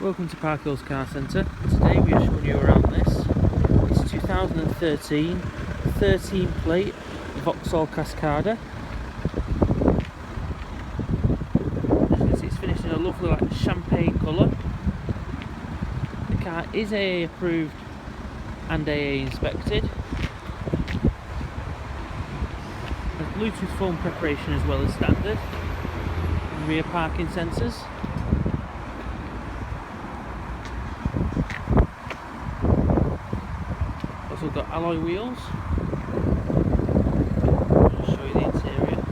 Welcome to Parkhills Car Centre. Today we are showing you around this. It's 2013 13 plate Vauxhall Cascada. As you can see, it's finished in a lovely champagne colour. The car is AA approved and AA inspected. There's Bluetooth phone preparation as well as standard. And rear parking sensors. Also got alloy wheels. I'll show you the interior.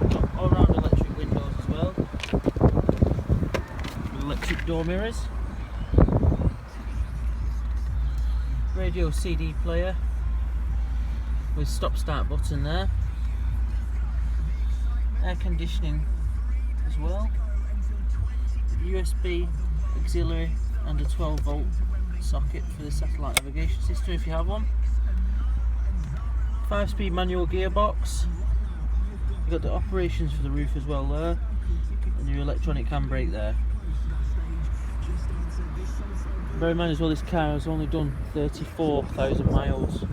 Got all round electric windows as well. Electric door mirrors. Radio CD player with stop start button there. Air conditioning as well. USB auxiliary and a 12-volt socket for the satellite navigation system if you have one. 5-speed manual gearbox. You've got the operations for the roof as well there, and your electronic handbrake there. Bear in mind as well, this car has only done 34,000 miles.